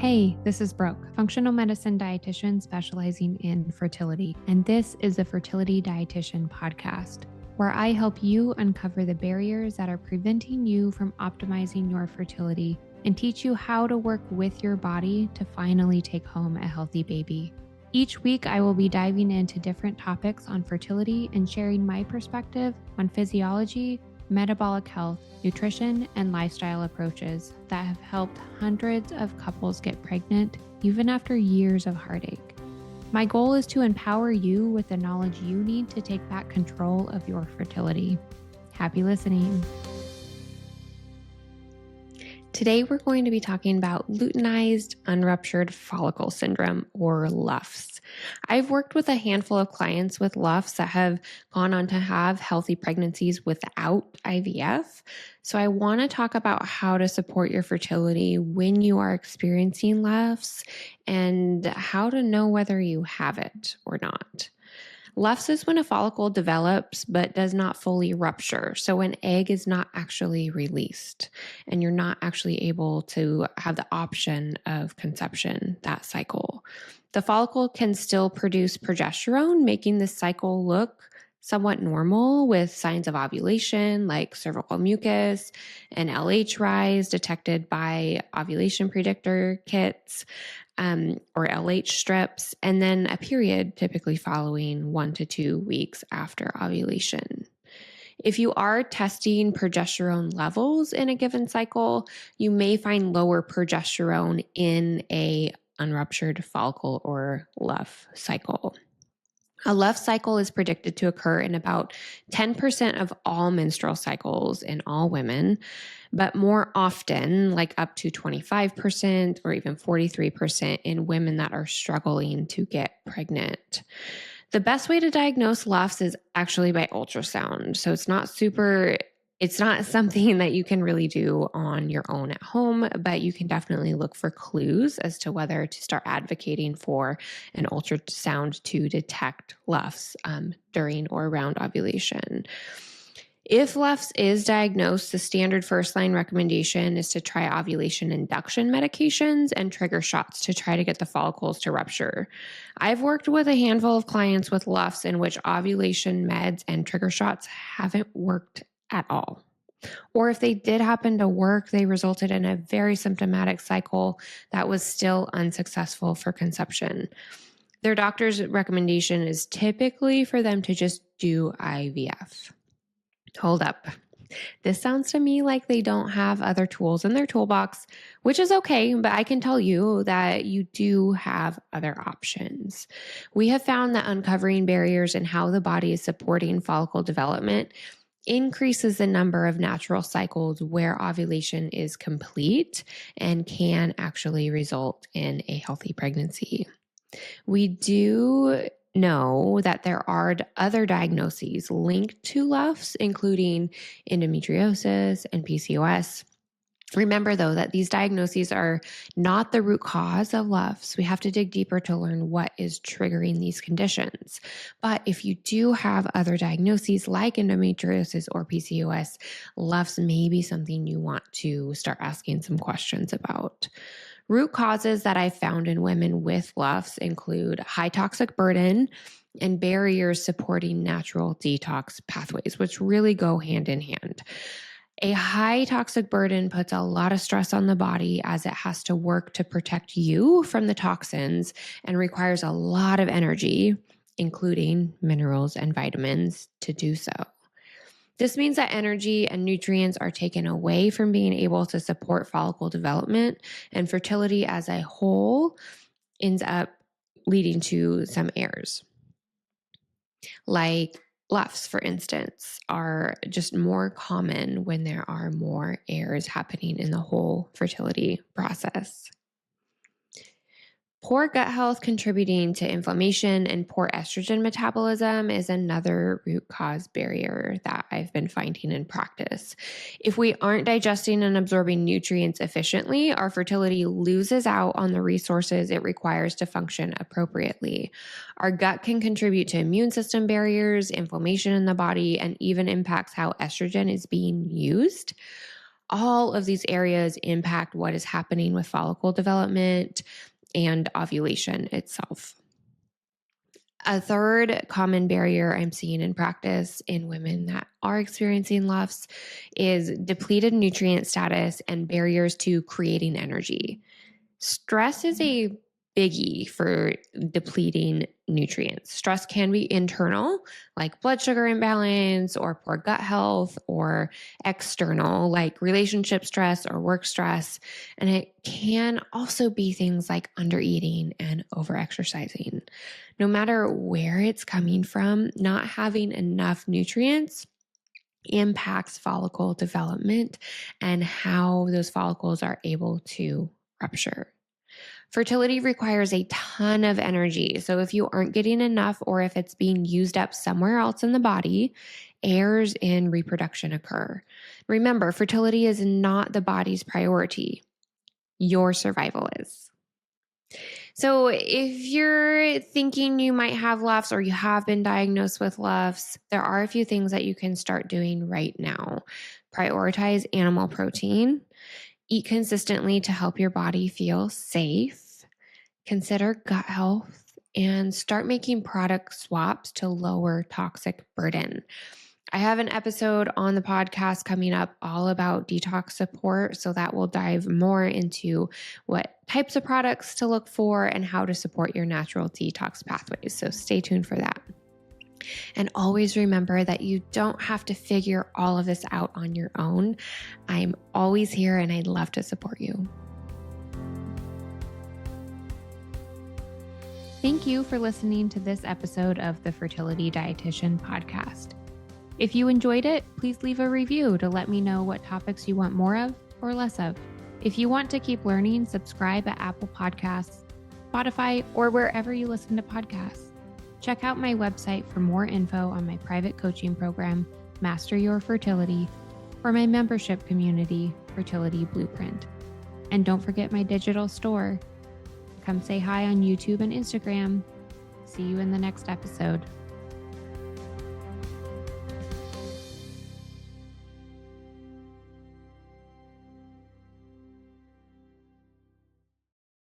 Hey, this is Brooke, functional medicine dietitian specializing in fertility, and this is the Fertility Dietitian podcast, where I help you uncover the barriers that are preventing you from optimizing your fertility and teach you how to work with your body to finally take home a healthy baby. Each week, I will be diving into different topics on fertility and sharing my perspective on physiology, metabolic health, nutrition, and lifestyle approaches that have helped hundreds of couples get pregnant even after years of heartache. My goal is to empower you with the knowledge you need to take back control of your fertility. Happy listening. Today, we're going to be talking about Luteinized Unruptured Follicle Syndrome, or LUFS. I've worked with a handful of clients with LUFS that have gone on to have healthy pregnancies without IVF. So I want to talk about how to support your fertility when you are experiencing LUFS and how to know whether you have it or not. LUFS is when a follicle develops but does not fully rupture. So an egg is not actually released and you're not actually able to have the option of conception that cycle. The follicle can still produce progesterone, making this cycle look somewhat normal with signs of ovulation like cervical mucus and LH rise detected by ovulation predictor kits. Or LH strips, and then a period typically following 1 to 2 weeks after ovulation. If you are testing progesterone levels in a given cycle, you may find lower progesterone in a unruptured follicle or LUF cycle. A LUF cycle is predicted to occur in about 10% of all menstrual cycles in all women, but more often, like up to 25% or even 43% in women that are struggling to get pregnant. The best way to diagnose LUFS is actually by ultrasound. So it's not something that you can really do on your own at home, but you can definitely look for clues as to whether to start advocating for an ultrasound to detect LUFS during or around ovulation. If LUFS is diagnosed, the standard first-line recommendation is to try ovulation induction medications and trigger shots to try to get the follicles to rupture. I've worked with a handful of clients with LUFS in which ovulation meds and trigger shots haven't worked at all. Or if they did happen to work, they resulted in a very symptomatic cycle that was still unsuccessful for conception. Their doctor's recommendation is typically for them to just do IVF. Hold up. This sounds to me like they don't have other tools in their toolbox, which is okay, but I can tell you that you do have other options. We have found that uncovering barriers in how the body is supporting follicle development increases the number of natural cycles where ovulation is complete and can actually result in a healthy pregnancy. We do know that there are other diagnoses linked to LUFS, including endometriosis and PCOS. Remember, though, that these diagnoses are not the root cause of LUFS. We have to dig deeper to learn what is triggering these conditions. But if you do have other diagnoses like endometriosis or PCOS, LUFS may be something you want to start asking some questions about. Root causes that I found in women with LUFS include high toxic burden and barriers supporting natural detox pathways, which really go hand in hand. A high toxic burden puts a lot of stress on the body as it has to work to protect you from the toxins and requires a lot of energy, including minerals and vitamins, to do so. This means that energy and nutrients are taken away from being able to support follicle development, and fertility as a whole ends up leading to some errors. Like LUFS, for instance, are just more common when there are more errors happening in the whole fertility process. Poor gut health contributing to inflammation and poor estrogen metabolism is another root cause barrier that I've been finding in practice. If we aren't digesting and absorbing nutrients efficiently, our fertility loses out on the resources it requires to function appropriately. Our gut can contribute to immune system barriers, inflammation in the body, and even impacts how estrogen is being used. all of these areas impact what is happening with follicle development and ovulation itself. A third common barrier I'm seeing in practice in women that are experiencing LUFS is depleted nutrient status and barriers to creating energy. Stress is a biggie for depleting nutrients. Stress can be internal, like blood sugar imbalance or poor gut health, or external, like relationship stress or work stress. And it can also be things like undereating and overexercising. No matter where it's coming from, not having enough nutrients impacts follicle development and how those follicles are able to rupture. Fertility requires a ton of energy. So if you aren't getting enough or if it's being used up somewhere else in the body, errors in reproduction occur. Remember, fertility is not the body's priority. Your survival is. So if you're thinking you might have LUFS or you have been diagnosed with LUFS, there are a few things that you can start doing right now. Prioritize animal protein. Eat consistently to help your body feel safe. Consider gut health and start making product swaps to lower toxic burden. I have an episode on the podcast coming up all about detox support, so that will dive more into what types of products to look for and how to support your natural detox pathways. So stay tuned for that. And always remember that you don't have to figure all of this out on your own. I'm always here and I'd love to support you. Thank you for listening to this episode of the Fertility Dietitian podcast. If you enjoyed it, please leave a review to let me know what topics you want more of or less of. If you want to keep learning, subscribe at Apple Podcasts, Spotify, or wherever you listen to podcasts. Check out my website for more info on my private coaching program, Master Your Fertility, or my membership community, Fertility Blueprint. And don't forget my digital store. Come say hi on YouTube and Instagram. See you in the next episode.